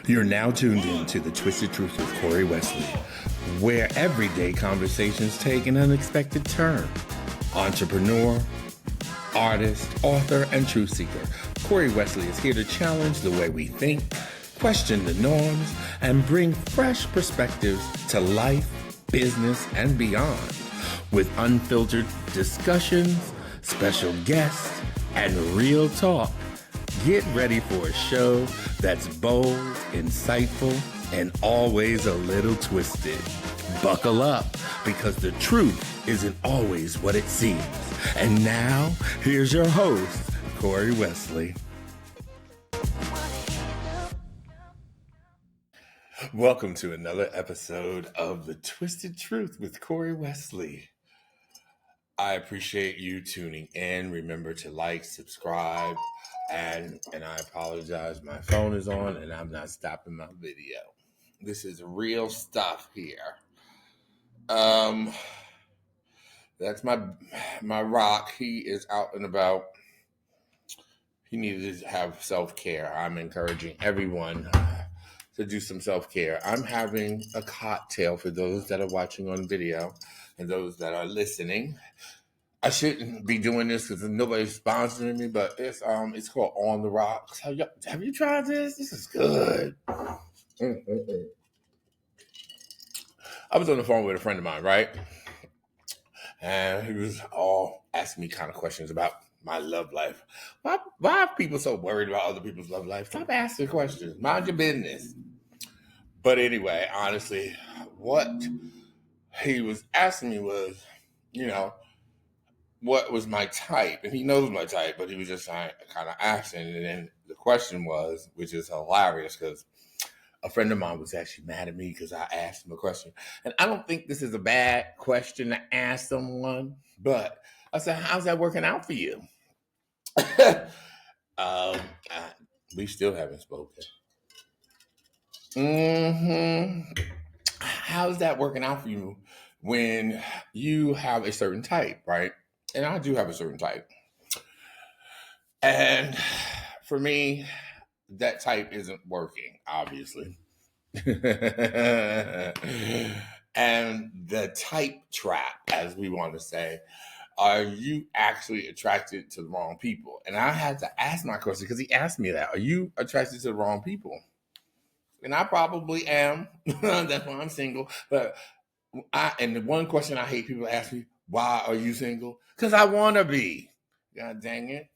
You're now tuned in to The Twisted Truth with Corey Wesley, where everyday conversations take an unexpected turn. Entrepreneur, artist, author, and truth seeker, Corey Wesley is here to challenge the way we think, question the norms, and bring fresh perspectives to life, business, and beyond. With unfiltered discussions, special guests, and real talk, get ready for a show that's bold, insightful, and always a little twisted. Buckle up, because the truth isn't always what it seems. And now, here's your host, Corey Wesley. Welcome to another episode of The Twisted Truth with Corey Wesley. I appreciate you tuning in. Remember to like, subscribe, and I apologize. My phone is on and I'm not stopping my video. This is real stuff here. That's my rock. He is out and about. He needed to have self-care. I'm encouraging everyone to do some self-care. I'm having a cocktail for those that are watching on video and those that are listening. I shouldn't be doing this because nobody's sponsoring me, but it's called On the Rocks. Have you tried this? This is good. I was on the phone with a friend of mine, right? And he was all asking me kind of questions about my love life. Why are people so worried about other people's love life? Stop asking questions. Mind your business. But anyway, honestly, what he was asking me was, what was my type? And he knows my type, but he was just kind of asking. And then the question was, which is hilarious because a friend of mine was actually mad at me because I asked him a question. And I don't think this is a bad question to ask someone, but I said, how's that working out for you? We still haven't spoken. How's that working out for you when you have a certain type, right? And I do have a certain type. And for me, that type isn't working, obviously. And the type trap, as we want to say, are you actually attracted to the wrong people? And I had to ask my question because he asked me that. Are you attracted to the wrong people? And I probably am. That's why I'm single. But and the one question I hate people ask me, why are you single? Because I want to be. God dang it.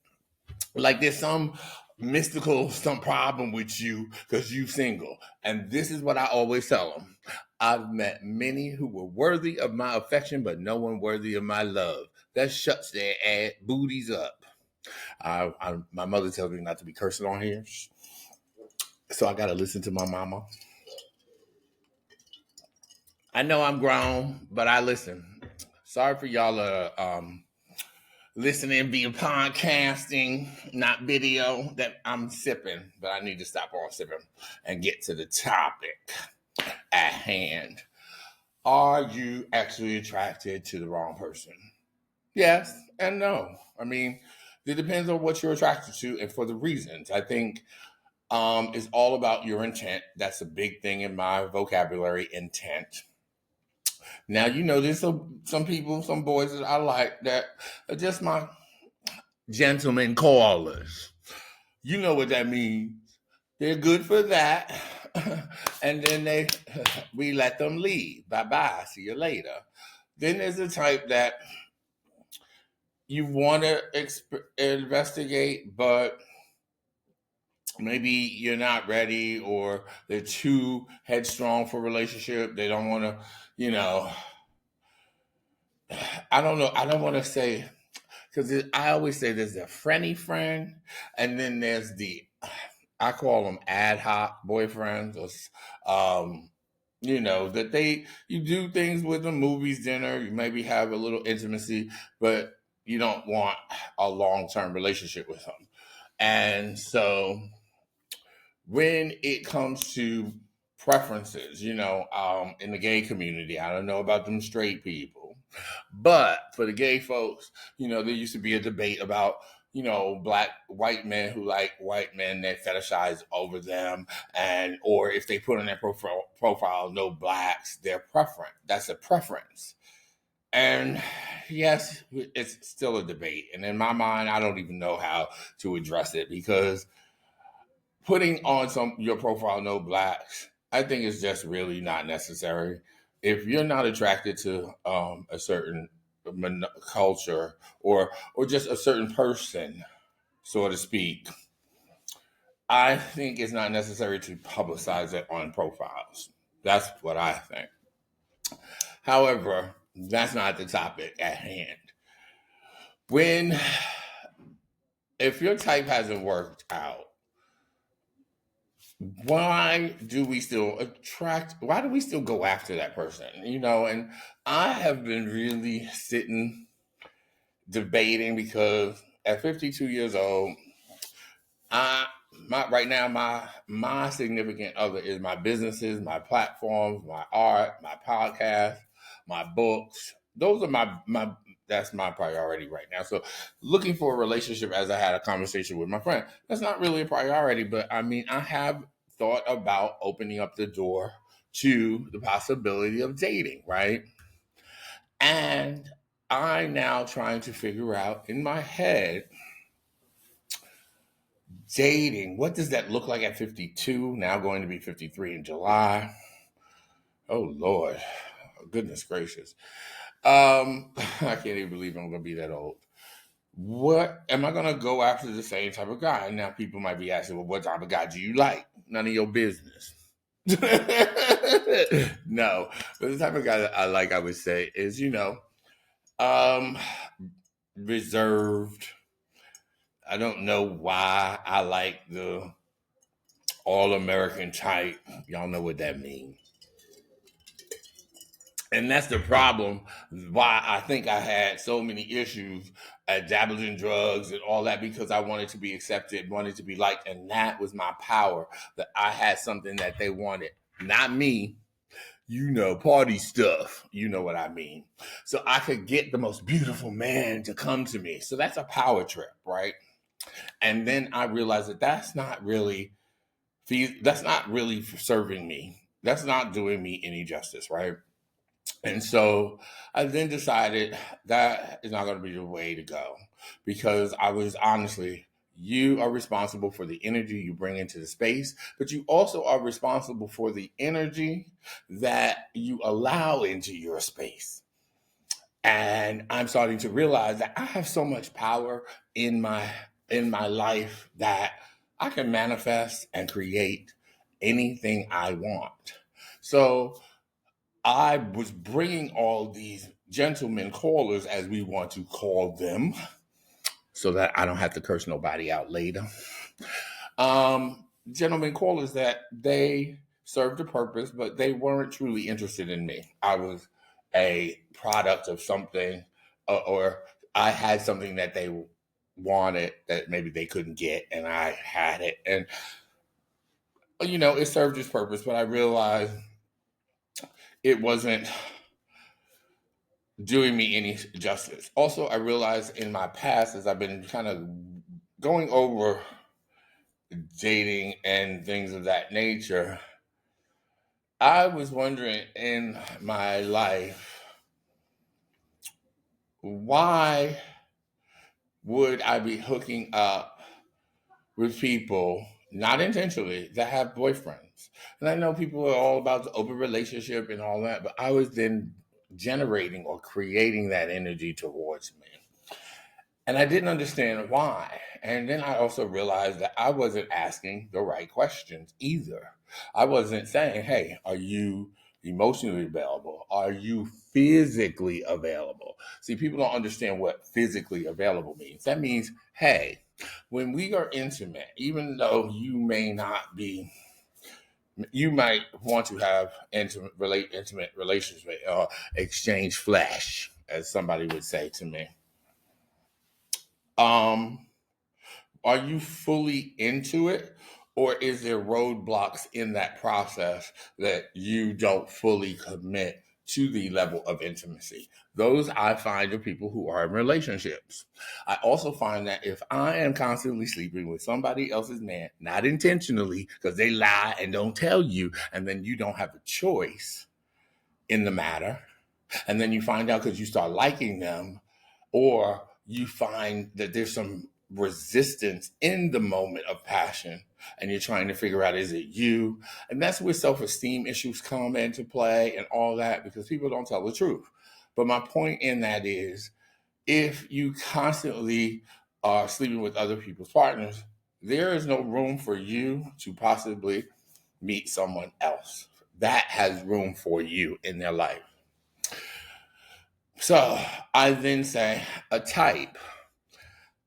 Like there's some problem with you because you single. And this is what I always tell them. I've met many who were worthy of my affection, but no one worthy of my love. That shuts their booties up. My mother tells me not to be cursing on here. So I got to listen to my mama. I know I'm grown, but I listen. Sorry for y'all listening via podcasting, not video, that I'm sipping, but I need to stop on sipping and get to the topic at hand. Are you actually attracted to the wrong person? Yes and no. I mean, it depends on what you're attracted to and for the reasons. I think it's all about your intent. That's a big thing in my vocabulary, intent. Now, there's some people, some boys that I like that are just my gentlemen callers. You know what that means. They're good for that. And then we let them leave. Bye-bye. See you later. Then there's a type that you want to investigate, but maybe you're not ready or they're too headstrong for a relationship. They don't want to, I don't know. I don't want to say, because I always say there's a friendly friend and then there's I call them ad hoc boyfriends or, that you do things with them, movies, dinner, you maybe have a little intimacy, but you don't want a long-term relationship with them. And so when it comes to preferences, in the gay community, I don't know about them straight people, but for the gay folks, there used to be a debate about, black white men who like white men, they fetishize over them, and or if they put on their profile no blacks, their preference. That's a preference. And yes, it's still a debate. And in my mind, I don't even know how to address it, because putting on your profile no blacks, I think is just really not necessary. If you're not attracted to a certain culture, or just a certain person, so to speak, I think it's not necessary to publicize it on profiles. That's what I think. However, that's not the topic at hand. When If your type hasn't worked out, why do we still go after that person? And I have been really sitting debating, because at 52 years old, I right now my significant other is my businesses, my platforms, my art, my podcast, my books. Those are my that's my priority right now. So looking for a relationship, as I had a conversation with my friend, that's not really a priority, but I mean, I have thought about opening up the door to the possibility of dating, right? And I now trying to figure out in my head, dating, what does that look like at 52? Now going to be 53 in July. Oh Lord, goodness gracious. I can't even believe I'm gonna be that old. What am I gonna go after the same type of guy? Now people might be asking, well, what type of guy do you like? None of your business. No, but the type of guy that I like, I would say, is um, reserved. I don't know why I like the all American type. Y'all know what that means. And that's the problem, why I think I had so many issues at dabbling in drugs and all that, because I wanted to be accepted, wanted to be liked. And that was my power, that I had something that they wanted. Not me, party stuff. You know what I mean? So I could get the most beautiful man to come to me. So that's a power trip, right? And then I realized that that's not really serving me. That's not doing me any justice, right? And so I then decided that is not going to be the way to go, because I was honestly, you are responsible for the energy you bring into the space, but you also are responsible for the energy that you allow into your space. And I'm starting to realize that I have so much power in my life that I can manifest and create anything I want. So I was bringing all these gentlemen callers, as we want to call them, so that I don't have to curse nobody out later. Gentlemen callers that they served a purpose, but they weren't truly interested in me. I was a product of something, or I had something that they wanted that maybe they couldn't get, and I had it. And, it served its purpose, but I realized it wasn't doing me any justice. Also, I realized in my past, as I've been kind of going over dating and things of that nature, I was wondering in my life, why would I be hooking up with people, not intentionally, that have boyfriends? And I know people are all about the open relationship and all that, but I was then generating or creating that energy towards me. And I didn't understand why. And then I also realized that I wasn't asking the right questions either. I wasn't saying, hey, are you emotionally available? Are you physically available? See, people don't understand what physically available means. That means, hey, when we are intimate, even though you might want to have intimate relationship, exchange flesh, as somebody would say to me. Um, are you fully into it, or is there roadblocks in that process that you don't fully commit to the level of intimacy. Those I find are people who are in relationships. I also find that if I am constantly sleeping with somebody else's man, not intentionally, because they lie and don't tell you, and then you don't have a choice in the matter, and then you find out because you start liking them, or you find that there's some resistance in the moment of passion and you're trying to figure out, is it you? And that's where self-esteem issues come into play and all that, because people don't tell the truth. But my point in that is, if you constantly are sleeping with other people's partners, there is no room for you to possibly meet someone else that has room for you in their life. So I then say a type.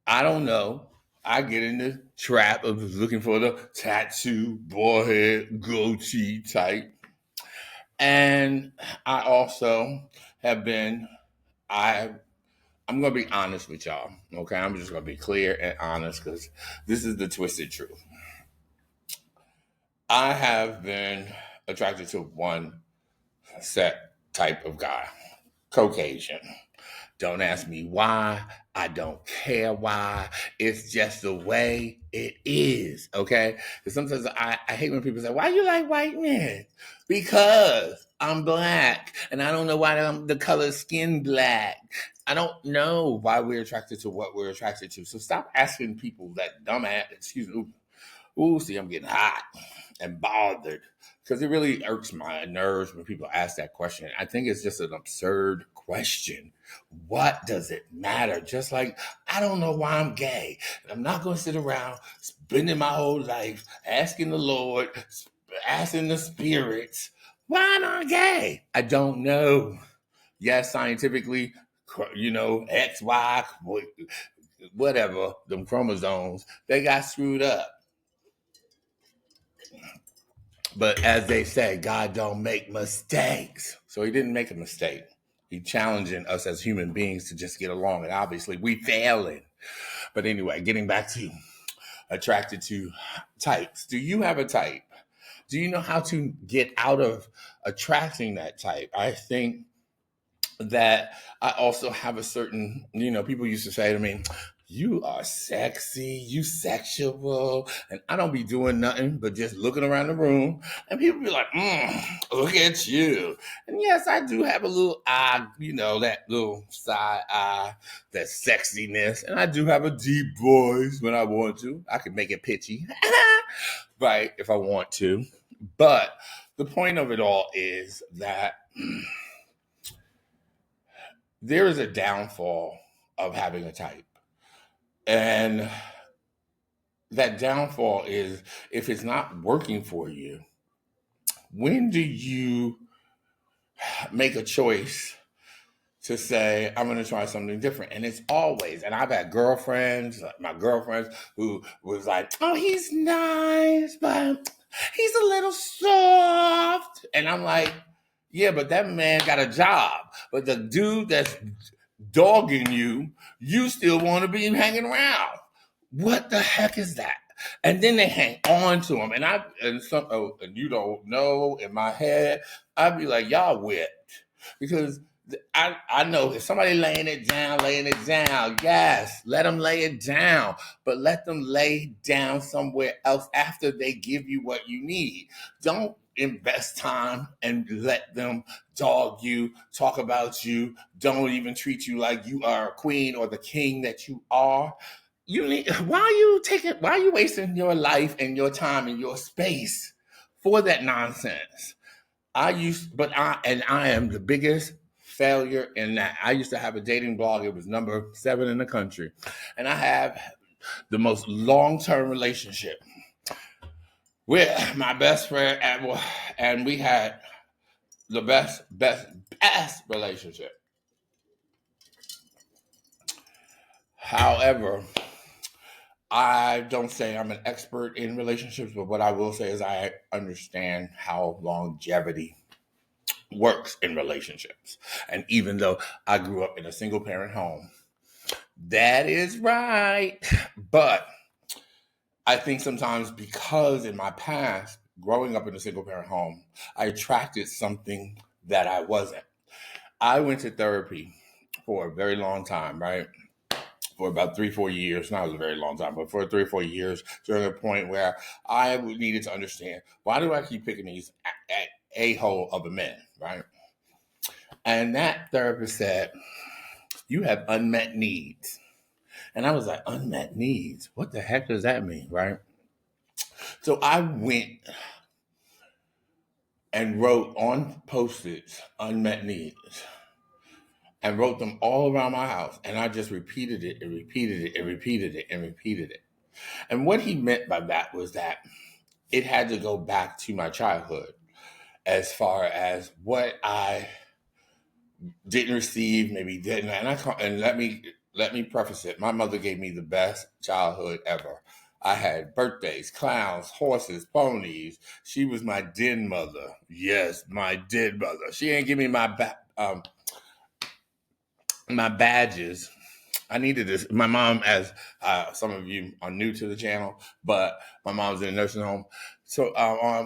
I don't know. I get in the trap of looking for the tattoo, boyhead, goatee type. And I also have been, I'm going to be honest with y'all. Okay. I'm just going to be clear and honest because this is the twisted truth. I have been attracted to one set type of guy, Caucasian. Don't ask me why. I don't care why. It's just the way it is. Okay. Because sometimes I hate when people say, why you like white men? Because I'm black and I don't know why I'm the color skin black. I don't know why we're attracted to what we're attracted to. So stop asking people that dumbass, excuse me. Ooh, see, I'm getting hot and bothered because it really irks my nerves when people ask that question. I think it's just an absurd question. What does it matter? Just like, I don't know why I'm gay. And I'm not going to sit around spending my whole life asking the Lord, asking the spirits, why am I gay? I don't know. Yes, scientifically, X, Y, whatever, them chromosomes, they got screwed up. But as they say, God don't make mistakes. So he didn't make a mistake. He's challenging us as human beings to just get along. And obviously we failing. But anyway, getting back to attracted to types. Do you have a type? Do you know how to get out of attracting that type? I think that I also have a certain, people used to say to me, you are sexy, you sexual. And I don't be doing nothing but just looking around the room. And people be like, look at you. And yes, I do have a little eye, that little side eye, that sexiness. And I do have a deep voice when I want to. I can make it pitchy, right, if I want to. But the point of it all is that there is a downfall of having a type. And that downfall is if it's not working for you, when do you make a choice to say, I'm going to try something different? And it's always, and I've had girlfriends, my girlfriends who was like, oh, he's nice, but he's a little soft. And I'm like, yeah, but that man got a job. But the dude that's dogging you, you still want to be hanging around. What the heck is that? And then they hang on to him. And you don't know, in my head, I'd be like, y'all whipped. Because I know if somebody laying it down, yes, let them lay it down. But let them lay down somewhere else after they give you what you need. Don't invest time and let them dog you, talk about you, don't even treat you like you are a queen or the king that you are. Why are you wasting your life and your time and your space for that nonsense? I am the biggest failure in that. I used to have a dating blog. It was number 7 in the country. And I have the most long-term relationship with my best friend and we had the best relationship. However, I don't say I'm an expert in relationships, but what I will say is I understand how longevity works in relationships. And even though I grew up in a single parent home, that is right. But I think sometimes because in my past, growing up in a single parent home, I attracted something that I wasn't. I went to therapy for a very long time, right? For about 3-4 years. Not a very long time, but for 3 or 4 years, during a point where I needed to understand, why do I keep picking these a-hole of a men, right? And that therapist said, you have unmet needs. And I was like, unmet needs? What the heck does that mean, right? So I went and wrote on Post-its unmet needs and wrote them all around my house. And I just repeated it and repeated it and repeated it and repeated it. And what he meant by that was that it had to go back to my childhood as far as what I didn't receive, maybe didn't. And let me preface it. My mother gave me the best childhood ever. I had birthdays, clowns, horses, ponies. She was my den mother. Yes, my den mother. She didn't give me my badges. I needed this. My mom, as some of you are new to the channel, but my mom's in a nursing home. So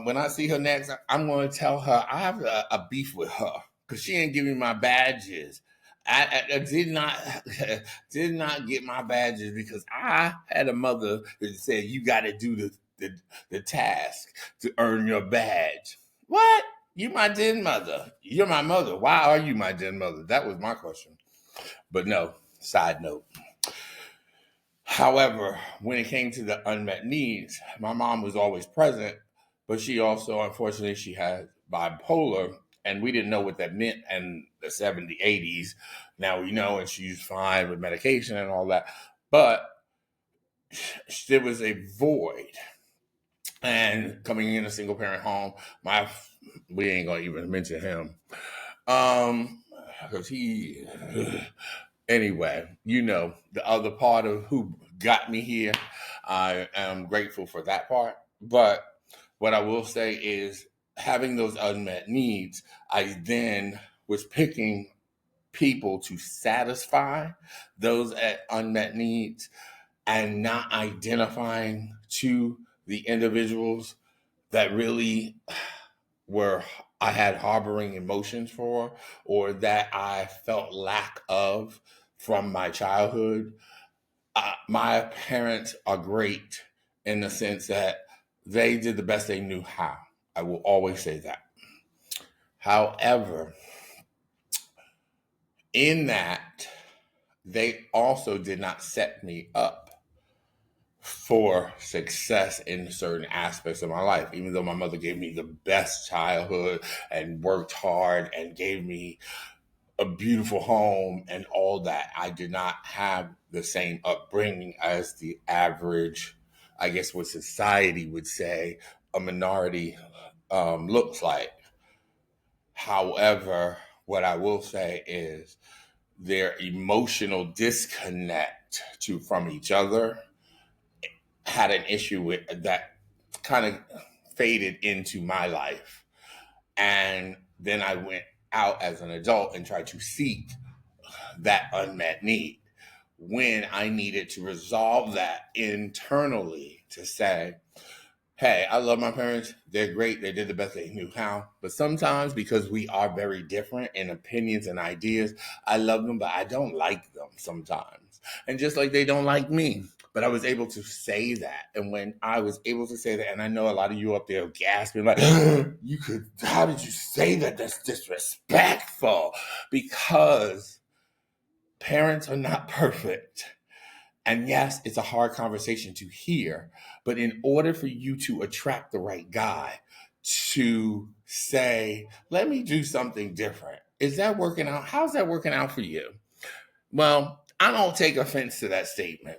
when I see her next, I'm going to tell her I have a beef with her because she didn't give me my badges. I did not did not get my badges because I had a mother that said you got to do the task to earn your badge. What? You my den mother. You're my mother. Why are you my den mother? That was my question. But no, side note. However, when it came to the unmet needs, my mom was always present, but she also, unfortunately, she had bipolar, and we didn't know what that meant in the 70s, 80s. Now we know, and she's fine with medication and all that. But there was a void. And coming in a single parent home, we ain't gonna even mention him. Because anyway, the other part of who got me here. I am grateful for that part. But what I will say is, having those unmet needs, I then was picking people to satisfy those unmet needs and not identifying to the individuals that really I had harboring emotions for, or that I felt lack of from my childhood. My parents are great in the sense that they did the best they knew how. I will always say that. However, in that, they also did not set me up for success in certain aspects of my life. Even though my mother gave me the best childhood and worked hard and gave me a beautiful home and all that, I did not have the same upbringing as the average, I guess what society would say a minority looks like. However, what I will say is their emotional disconnect from each other had an issue with that, kind of faded into my life. And then I went out as an adult and tried to seek that unmet need when I needed to resolve that internally to say, hey, I love my parents. They're great. They did the best they knew how. But sometimes, because we are very different in opinions and ideas, I love them, but I don't like them sometimes. And just like they don't like me. But I was able to say that. And when I was able to say that, and I know a lot of you up there gasping like, how did you say that? That's disrespectful. Because parents are not perfect. And yes, it's a hard conversation to hear, but in order for you to attract the right guy to say, let me do something different, is that working out? How's that working out for you? Well, I don't take offense to that statement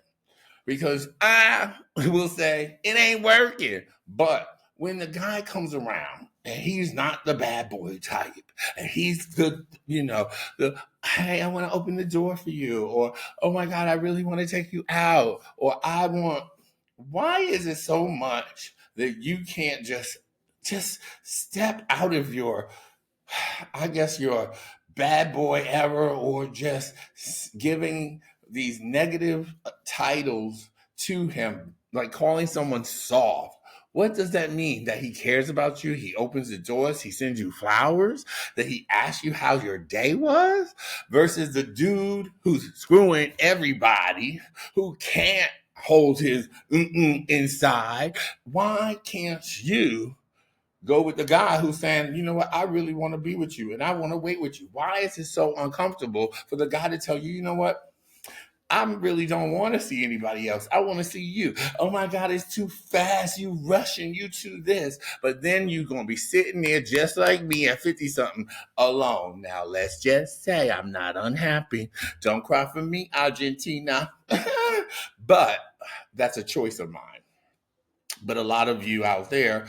because I will say it ain't working. But when the guy comes around and he's not the bad boy type, and he's hey, I want to open the door for you, or oh my God, I really want to take you out, or why is it so much that you can't just step out of your, I guess, your bad boy era, or just giving these negative titles to him, like calling someone soft What does that mean? That he cares about you? He opens the doors? He sends you flowers? That he asks you how your day was? Versus the dude who's screwing everybody, who can't hold his inside. Why can't you go with the guy who's saying, you know what, I really want to be with you and I want to wait with you? Why is it so uncomfortable for the guy to tell you, you know what, I really don't want to see anybody else. I want to see you. Oh my God, it's too fast. You rushing, you to this. But then you're going to be sitting there just like me at 50 something alone. Now, let's just say I'm not unhappy. Don't cry for me, Argentina. But that's a choice of mine. But a lot of you out there,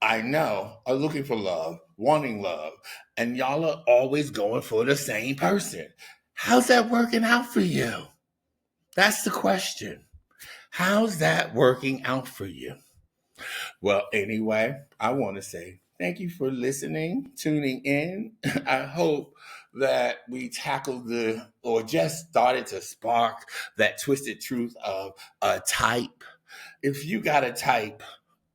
I know, are looking for love, wanting love, and y'all are always going for the same person. How's that working out for you? That's the question. How's that working out for you? Well, anyway, I want to say thank you for listening, tuning in. I hope that we tackled or just started to spark that twisted truth of a type. If you got a type,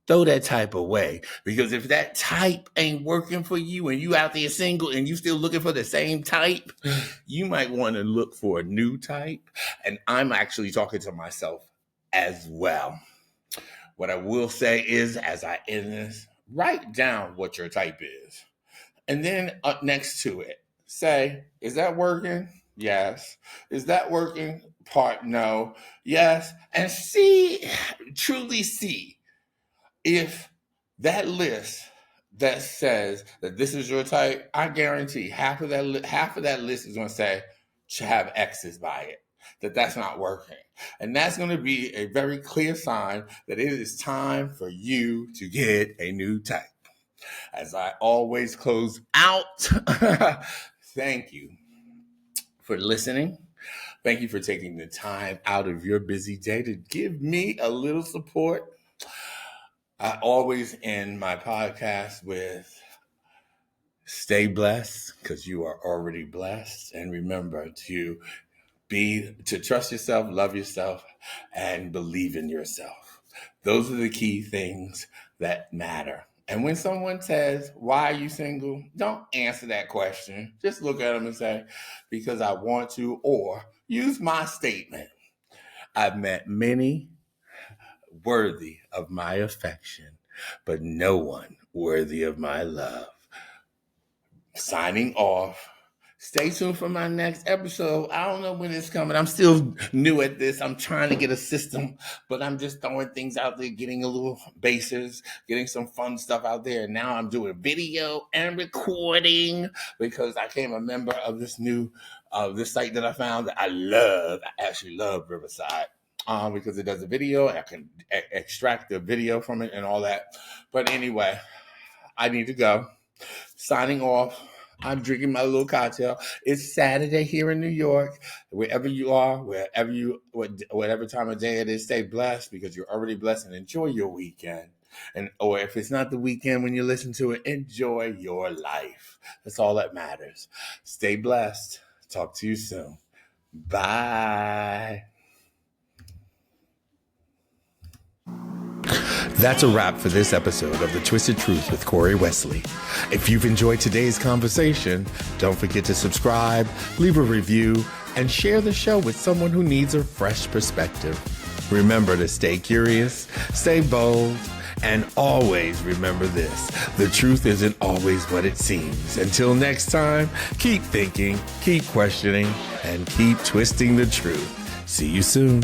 throw that type away. Because if that type ain't working for you and you out there single and you still looking for the same type, you might want to look for a new type. And I'm actually talking to myself as well. What I will say is, as I end this, write down what your type is. And then up next to it, say, is that working? Yes. Is that working? Part no. Yes. And truly see if that list that says that this is your type, I guarantee half of that list is going to say to have X's by it, that's not working. And that's going to be a very clear sign that it is time for you to get a new type. As I always close out, thank you for listening. Thank you for taking the time out of your busy day to give me a little support. I always end my podcast with stay blessed, because you are already blessed. And remember to trust yourself, love yourself, and believe in yourself. Those are the key things that matter. And when someone says, why are you single? Don't answer that question. Just look at them and say, because I want to, or use my statement. I've met many worthy of my affection, but no one worthy of my love. Signing off. Stay tuned for my next episode. I don't know when it's coming. I'm still new at this. I'm trying to get a system, but I'm just throwing things out there, getting a little bases, getting some fun stuff out there. And now I'm doing video and recording because I became a member of this site that I found that I love. I actually love Riverside. Because it does a video, I can extract the video from it and all that. But anyway, I need to go. Signing off. I'm drinking my little cocktail. It's Saturday here in New York. Wherever you are, whatever time of day it is, stay blessed, because you're already blessed, and enjoy your weekend. Or if it's not the weekend when you listen to it, enjoy your life. That's all that matters. Stay blessed. Talk to you soon. Bye. That's a wrap for this episode of The Twisted Truth with Corey Wesley. If you've enjoyed today's conversation, don't forget to subscribe, leave a review, and share the show with someone who needs a fresh perspective. Remember to stay curious, stay bold, and always remember this: the truth isn't always what it seems. Until next time, keep thinking, keep questioning, and keep twisting the truth. See you soon.